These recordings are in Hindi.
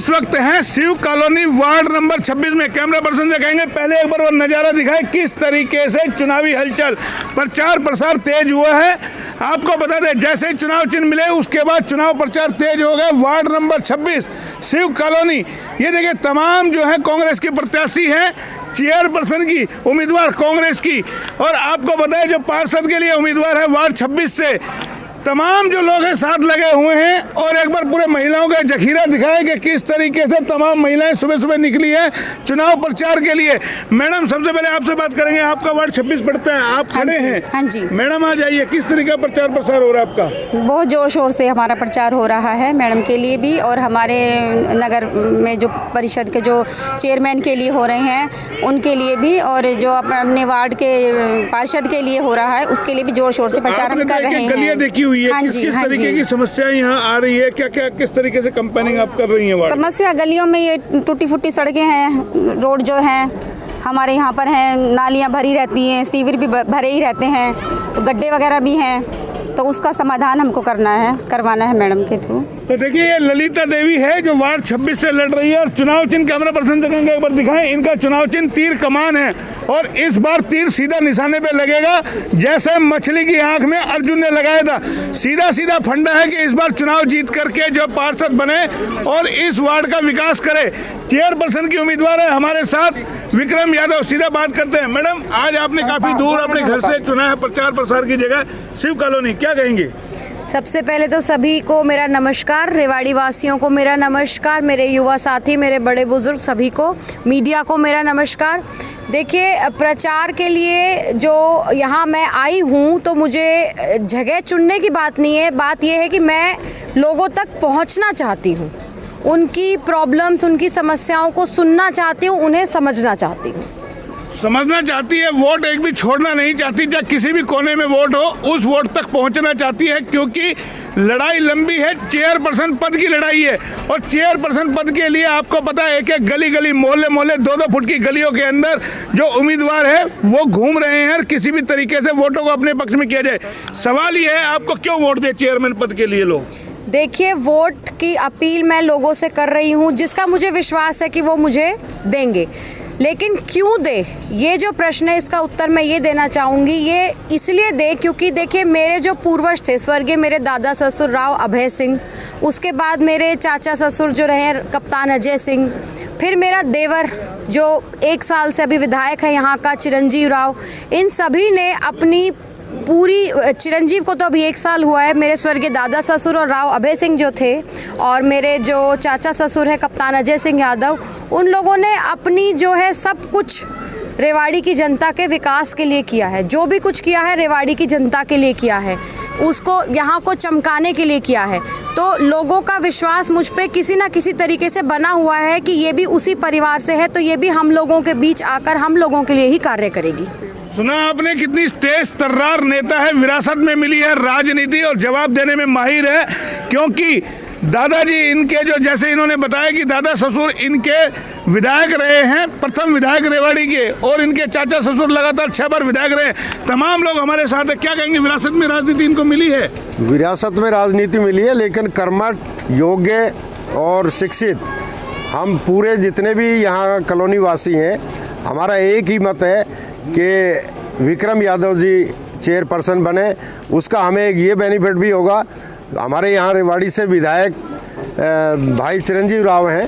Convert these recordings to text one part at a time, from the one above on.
इस वक्त हैं शिव कॉलोनी वार्ड नंबर 26 में। कैमरा पर्सन से कहेंगे पहले एक बार वो नज़ारा दिखाए किस तरीके से चुनावी हलचल प्रचार प्रसार तेज हुआ है। आपको बता दें जैसे ही चुनाव चिन्ह मिले उसके बाद चुनाव प्रचार तेज हो गया। वार्ड नंबर 26 शिव कॉलोनी, ये देखिए तमाम जो है कांग्रेस की प्रत्याशी हैं, चेयरपर्सन की उम्मीदवार कांग्रेस की, और आपको बताएं जो पार्षद के लिए उम्मीदवार है वार्ड 26 से, तमाम जो लोग हैं साथ लगे हुए हैं। और एक बार पूरे महिलाओं का जखीरा दिखाए कि किस तरीके से तमाम महिलाएं सुबह सुबह निकली हैं चुनाव प्रचार के लिए। मैडम सबसे पहले आपसे बात करेंगे, आपका वार्ड 26 पड़ता है, आप खड़े हैं। हाँ जी मैडम आ जाइए, किस तरीके का प्रचार प्रसार हो रहा है आपका? बहुत जोर शोर से हमारा प्रचार हो रहा है मैडम के लिए भी, और हमारे नगर में जो परिषद के जो चेयरमैन के लिए हो रहे हैं उनके लिए भी, और जो अपने वार्ड के पार्षद के लिए हो रहा है उसके लिए भी जोर शोर से प्रचार हम कर रहे हैं। देखी हुई है किस तरीके की समस्या यहाँ आ रही है, क्या क्या किस तरीके से कैंपेनिंग आप कर रही हैं? समस्या गलियों में ये टूटी फूटी सड़कें हैं, रोड जो हैं हमारे यहाँ पर हैं, नालियाँ भरी रहती हैं, सीवर भी भरे ही रहते हैं, तो गड्ढे वगैरह भी हैं, तो उसका समाधान हमको करवाना है मैडम के थ्रू। तो देखिए ये ललिता देवी है जो वार्ड 26 से लड़ रही है, और चुनाव चिन्ह कैमरा पर्सन से कहेंगे एक बार दिखाएं, इनका चुनाव चिन्ह तीर कमान है, और इस बार तीर सीधा निशाने पे लगेगा जैसे मछली की आंख में अर्जुन ने लगाया था। सीधा सीधा फंडा है कि इस बार चुनाव जीत करके जो पार्षद बने और इस वार्ड का विकास करे। चेयरपर्सन की उम्मीदवार है हमारे साथ विक्रम यादव, सीधा बात करते हैं। मैडम आज आपने काफी दूर अपने घर से चुना है प्रचार प्रसार की जगह शिव कॉलोनी, क्या कहेंगे? सबसे पहले तो सभी को मेरा नमस्कार, रेवाड़ी वासियों को मेरा नमस्कार, मेरे युवा साथी, मेरे बड़े बुजुर्ग सभी को, मीडिया को मेरा नमस्कार। देखिए प्रचार के लिए जो यहाँ मैं आई हूँ तो मुझे जगह चुनने की बात नहीं है, बात यह है कि मैं लोगों तक पहुँचना चाहती हूँ, उनकी प्रॉब्लम्स उनकी समस्याओं को सुनना चाहती हूँ, उन्हें समझना चाहती हूँ। समझना चाहती है, वोट एक भी छोड़ना नहीं चाहती, चाहे किसी भी कोने में वोट हो उस वोट तक पहुंचना चाहती है, क्योंकि लड़ाई लंबी है, चेयरपर्सन पद की लड़ाई है। और चेयरपर्सन पद के लिए आपको पता है एक एक गली गली मोहल्ले मोहल्ले 2-2 फुट की गलियों के अंदर जो उम्मीदवार है वो घूम रहे हैं, किसी भी तरीके से वोटों को अपने पक्ष में किया जाए। सवाल ये है आपको क्यों वोट दे चेयरमैन पद के लिए लोग? देखिए वोट की अपील मैं लोगों से कर रही हूँ जिसका मुझे विश्वास है कि वो मुझे देंगे, लेकिन क्यों दे, ये जो प्रश्न है इसका उत्तर मैं ये देना चाहूँगी। ये इसलिए दे क्योंकि देखिए मेरे जो पूर्वज थे स्वर्गीय मेरे दादा ससुर राव अभय सिंह, उसके बाद मेरे चाचा ससुर जो रहे कप्तान अजय सिंह, फिर मेरा देवर जो 1 साल से अभी विधायक है यहाँ का चिरंजीव राव, इन सभी ने अपनी पूरी, चिरंजीव को तो अभी 1 साल हुआ है, मेरे स्वर्गीय दादा ससुर और राव अभय सिंह जो थे, और मेरे जो चाचा ससुर हैं कप्तान अजय सिंह यादव, उन लोगों ने अपनी जो है सब कुछ रेवाड़ी की जनता के विकास के लिए किया है। जो भी कुछ किया है रेवाड़ी की जनता के लिए किया है, उसको यहाँ को चमकाने के लिए किया है। तो लोगों का विश्वास मुझ पे किसी ना किसी तरीके से बना हुआ है कि ये भी उसी परिवार से है, तो ये भी हम लोगों के बीच आकर हम लोगों के लिए ही कार्य करेगी। सुना आपने कितनी तेज तर्रार नेता है, विरासत में मिली है राजनीति और जवाब देने में माहिर है, क्योंकि दादाजी इनके जो जैसे इन्होंने बताया कि दादा ससुर इनके विधायक रहे हैं, प्रथम विधायक रेवाड़ी के, और इनके चाचा ससुर लगातार 6 बार विधायक रहे। तमाम लोग हमारे साथ है, क्या कहेंगे विरासत में राजनीति इनको मिली है? विरासत में राजनीति मिली है, लेकिन कर्मठ योग्य और शिक्षित हम पूरे जितने भी यहाँ कॉलोनी वासी हैं, हमारा एक ही मत है कि विक्रम यादव जी चेयरपर्सन बने। उसका हमें एक ये बेनिफिट भी होगा, हमारे यहाँ रेवाड़ी से विधायक भाई चिरंजीव राव हैं,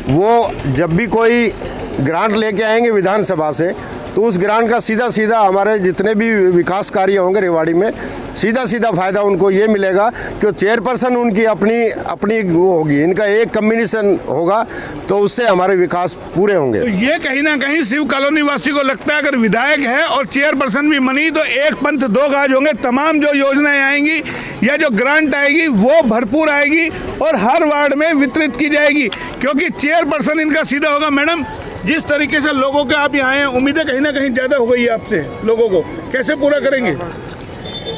वो जब भी कोई ग्रांट लेके आएंगे विधानसभा से तो उस ग्रांट का सीधा सीधा हमारे जितने भी विकास कार्य होंगे रेवाड़ी में सीधा सीधा फ़ायदा उनको ये मिलेगा कि चेयरपर्सन उनकी अपनी वो होगी, इनका एक कम्बिनेशन होगा, तो उससे हमारे विकास पूरे होंगे। तो ये कहीं ना कहीं शिव कॉलोनी वासी को लगता है अगर विधायक है और चेयरपर्सन भी बनी तो एक पंथ दो काज होंगे। तमाम जो योजनाएं आएंगी या जो ग्रांट आएगी वो भरपूर आएगी और हर वार्ड में वितरित की जाएगी, क्योंकि चेयरपर्सन इनका सीधा होगा। मैडम जिस तरीके से लोगों के आप यहाँ आए हैं, उम्मीदें कहीं ना कहीं ज़्यादा हो गई है आपसे, लोगों को कैसे पूरा करेंगे?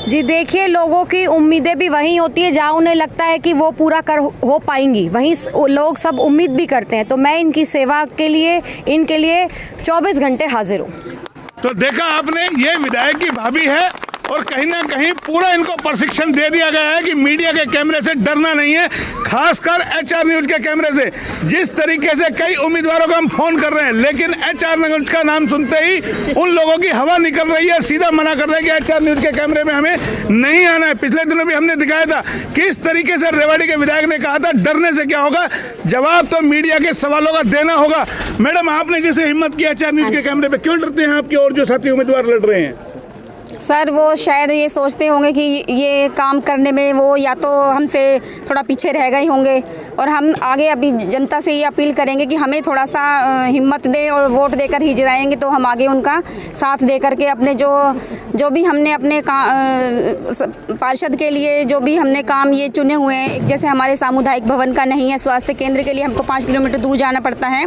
जी देखिए, लोगों की उम्मीदें भी वहीं होती है जहाँ उन्हें लगता है कि वो पूरा हो पाएंगी, वहीं लोग सब उम्मीद भी करते हैं। तो मैं इनकी सेवा के लिए इनके लिए 24 घंटे हाजिर हूँ। तो देखा आपने, ये विधायक की भाभी है और कहीं ना कहीं पूरा इनको प्रशिक्षण दे दिया गया है कि मीडिया के कैमरे से डरना नहीं है, खासकर HR न्यूज के कैमरे से। जिस तरीके से कई उम्मीदवारों को हम फोन कर रहे हैं, लेकिन HR न्यूज का नाम सुनते ही उन लोगों की हवा निकल रही है, सीधा मना कर रहे हैं कि HR न्यूज के कैमरे में हमें नहीं आना है। पिछले दिनों भी हमने दिखाया था किस तरीके से रेवाड़ी के विधायक ने कहा था डरने से क्या होगा, जवाब तो मीडिया के सवालों का देना होगा। मैडम, आपने जैसे हिम्मत किया HR न्यूज के कैमरे पे, क्यों डरते हैं आपके और जो साथी उम्मीदवार लड़ रहे हैं? सर वो शायद ये सोचते होंगे कि ये काम करने में वो या तो हमसे थोड़ा पीछे रह गए होंगे, और हम आगे अभी जनता से ये अपील करेंगे कि हमें थोड़ा सा हिम्मत दे और वोट देकर ही जिताएंगे, तो हम आगे उनका साथ दे करके अपने जो भी हमने अपने पार्षद के लिए जो भी हमने काम ये चुने हुए हैं, एक जैसे हमारे सामुदायिक भवन का नहीं है, स्वास्थ्य केंद्र के लिए हमको 5 किलोमीटर दूर जाना पड़ता है,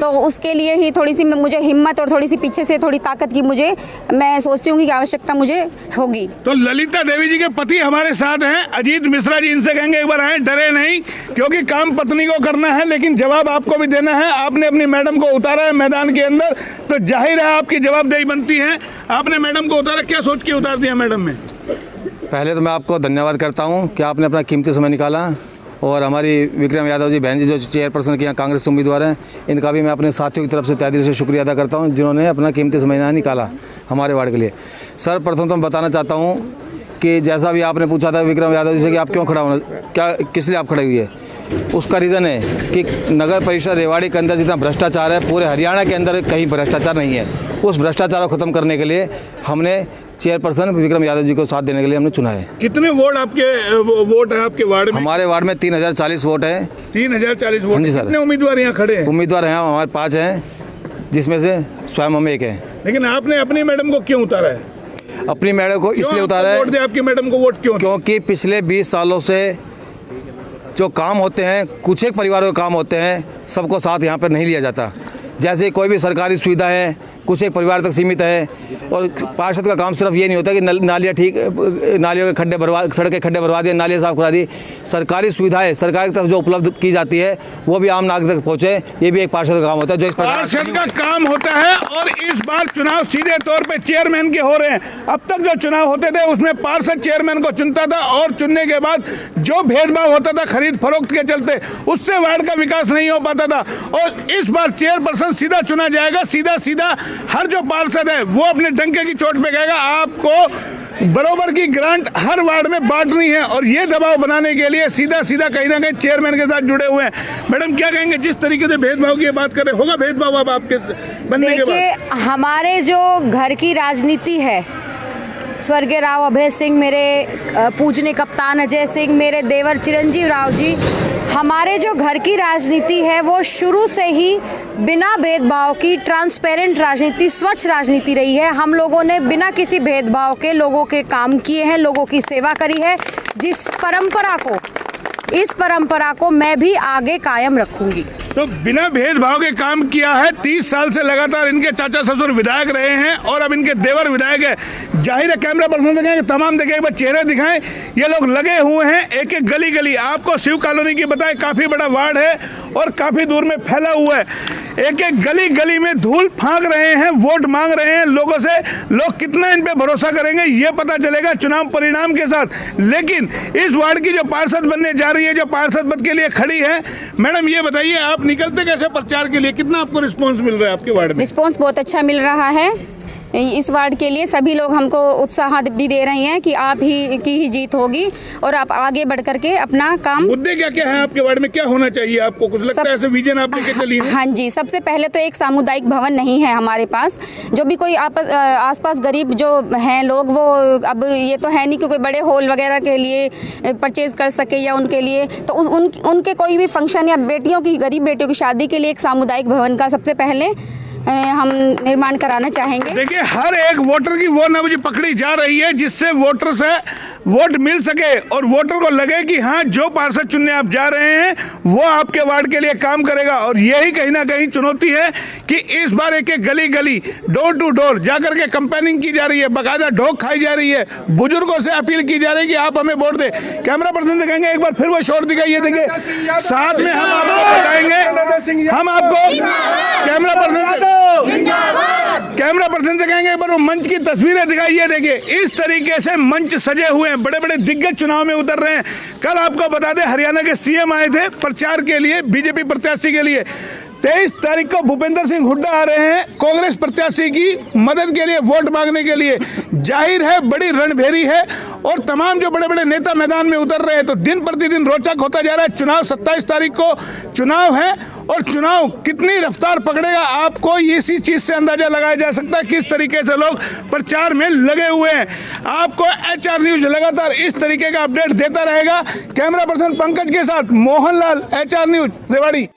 तो उसके लिए ही थोड़ी सी मुझे हिम्मत और थोड़ी सी पीछे से थोड़ी ताकत की मैं सोचती हूँ कि आवश्यकता मुझे होगी। तो ललिता देवी जी के पति हमारे साथ हैं, अजीत मिश्रा जी, इनसे कहेंगे एक बार आए, डरे नहीं, क्योंकि काम पत्नी को करना है, लेकिन जवाब आपको भी देना है। आपने अपनी मैडम को उतारा है मैदान के अंदर, तो जाहिर है आपकी जवाबदेही बनती है। आपने मैडम को उतारा, क्या सोच के उतार दिया मैडम में? पहले तो मैं आपको धन्यवाद करता हूं कि आपने अपना कीमती समय निकाला, और हमारी विक्रम यादव जी बहन जी जो चेयरपर्सन के यहाँ कांग्रेस से उम्मीदवार हैं, इनका भी मैं अपने साथियों की तरफ से तहे दिल से शुक्रिया अदा करता हूं जिन्होंने अपना कीमती समय यहाँ निकाला हमारे वार्ड के लिए। सर, प्रथम तो मैं बताना चाहता हूं कि जैसा भी आपने पूछा था विक्रम यादव जी से कि आप क्यों खड़ा होना, क्या किस लिए आप खड़े हुई है, उसका रीज़न है कि नगर परिषद रेवाड़ी के अंदर जितना भ्रष्टाचार है पूरे हरियाणा के अंदर कहीं भ्रष्टाचार नहीं है। उस भ्रष्टाचार को ख़त्म करने के लिए हमने चेयरपर्सन विक्रम यादव जी को साथ देने के लिए हमने चुना है। कितने वोट है आपके वार्ड में? हमारे वार्ड में 3040 वोट है। 3040 वोट? हाँ जी सर। कितने उम्मीदवार यहाँ खड़े हैं? उम्मीदवार हैं हमारे 5 हैं, जिसमें से स्वयं हम एक हैं। लेकिन आपने अपनी मैडम को क्यों उतारा है? अपनी मैडम को इसलिए उतारा है, वोट दे आपकी मैडम को वोट क्यों? क्योंकि पिछले 20 सालों से जो काम होते हैं, कुछ एक परिवारों के काम होते हैं, सबको साथ यहाँ पर नहीं लिया जाता। जैसे कोई भी सरकारी सुविधा है कुछ एक परिवार तक सीमित है, और पार्षद का काम सिर्फ ये नहीं होता कि नालियाँ नालियों के खड्डे भरवा, सड़क के खड्डे भरवा दिए, नालियाँ साफ करा दी। सरकारी सुविधाएं सरकार की तरफ जो उपलब्ध की जाती है वो भी आम नागरिक तक पहुँचे, ये भी एक पार्षद का काम होता है, जो इस पार्षद का काम होता है। और इस बार चुनाव सीधे तौर पे चेयरमैन के हो रहे हैं। अब तक जो चुनाव होते थे उसमें पार्षद चेयरमैन को चुनता था, और चुनने के बाद जो भेदभाव होता था खरीद फरोख्त के चलते, उससे वार्ड का विकास नहीं हो पाता था। और इस बार चेयरपर्सन सीधा चुना जाएगा, सीधा हर जो पार्षद है वो अपने डंके की चोट पे कहेगा आपको बराबर की ग्रांट हर वार्ड में बांटनी है, और ये दबाव बनाने के लिए सीधा कहीं ना कहीं चेयरमैन के साथ जुड़े हुए हैं। मैडम, क्या कहेंगे जिस तरीके से भेदभाव की बात कर रहे, होगा भेदभाव अब आपके बनने के बाद? देखिए, हमारे जो घर की राजनीति है, स्वर्गीय राव अभय सिंह, मेरे पूजनीय कप्तान अजय सिंह, मेरे देवर चिरंजीव राव जी, हमारे जो घर की राजनीति है वो शुरू से ही बिना भेदभाव की ट्रांसपेरेंट राजनीति, स्वच्छ राजनीति रही है। हम लोगों ने बिना किसी भेदभाव के लोगों के काम किए हैं, लोगों की सेवा करी है, इस परंपरा को मैं भी आगे कायम रखूंगी। तो बिना भेदभाव के काम किया है। 30 साल से लगातार इनके चाचा ससुर विधायक रहे हैं, और अब इनके देवर विधायक है। जाहिर है कैमरा पर्सन से कहेंगे तमाम देखिए, एक बार चेहरे दिखाएं। ये लोग लगे हुए हैं एक एक गली आपको शिव कॉलोनी की बताएं, काफ़ी बड़ा वार्ड है और काफ़ी दूर में फैला हुआ है। एक एक गली में धूल फांक रहे हैं, वोट मांग रहे हैं लोगों से। लोग कितना इन पे भरोसा करेंगे ये पता चलेगा चुनाव परिणाम के साथ। लेकिन इस वार्ड की जो पार्षद बनने जा रही है, जो पार्षद पद के लिए खड़ी है, मैडम ये बताइए आप निकलते कैसे प्रचार के लिए, कितना आपको रिस्पांस मिल रहा है आपके वार्ड में? रिस्पांस बहुत अच्छा मिल रहा है इस वार्ड के लिए। सभी लोग हमको उत्साह भी दे रहे हैं कि आप ही की ही जीत होगी, और आप आगे बढ़ करके अपना काम। मुद्दे क्या क्या है आपके वार्ड में, क्या होना चाहिए आपको, कुछ लगता है ऐसे विजन आप लेके चली हैं? हाँ जी, सबसे पहले तो एक सामुदायिक भवन नहीं है हमारे पास। जो भी कोई आसपास गरीब जो हैं लोग, वो अब ये तो है नहीं कि कोई बड़े हॉल वगैरह के लिए परचेज कर सके या उनके लिए, तो उनके कोई भी फंक्शन या बेटियों की, गरीब बेटियों की शादी के लिए एक सामुदायिक भवन का सबसे पहले हम निर्माण कराना चाहेंगे। देखिए, हर एक वोटर की वो नब्ज पकड़ी जा रही है जिससे वोटर से वोट मिल सके, और वोटर को लगे कि हाँ, जो पार्षद चुनने आप जा रहे हैं वो आपके वार्ड के लिए काम करेगा। और यही कहीं ना कहीं चुनौती है कि इस बार एक एक गली डोर टू डोर जाकर के कंपेनिंग की जा रही है, बाकायदा ढोक खाई जा रही है, बुजुर्गों से अपील की जा रही है कि आप हमें वोट दें। कैमरा पर्सन से कहेंगे एक बार फिर वो शोर दिखाइए। देखिए, साथ में हम आपको बताएंगे, हम आपको कैमरा पर्सन कैमरा पर्सन से कहेंगे एक बार वो मंच की तस्वीरें दिखाइए। देखिए इस तरीके से मंच सजे हुए हैं, बड़े बड़े दिग्गज चुनाव में उतर रहे हैं। कल आपको बता दें हरियाणा के सीएम आए थे प्रचार के लिए, बीजेपी प्रत्याशी के लिए। 23 तारीख को भूपेंद्र सिंह हुड्डा आ रहे हैं कांग्रेस प्रत्याशी की मदद के लिए, वोट मांगने के लिए। जाहिर है बड़ी रणभेरी है और तमाम जो बड़े बड़े नेता मैदान में उतर रहे हैं। तो दिन प्रतिदिन रोचक होता जा रहा है चुनाव। 27 तारीख को चुनाव है और चुनाव कितनी रफ्तार पकड़ेगा आपको इसी चीज से अंदाजा लगाया जा सकता है किस तरीके से लोग प्रचार में लगे हुए हैं। आपको HR न्यूज लगातार इस तरीके का अपडेट देता रहेगा। कैमरा पर्सन पंकज के साथ मोहनलाल, HR न्यूज, रेवाड़ी।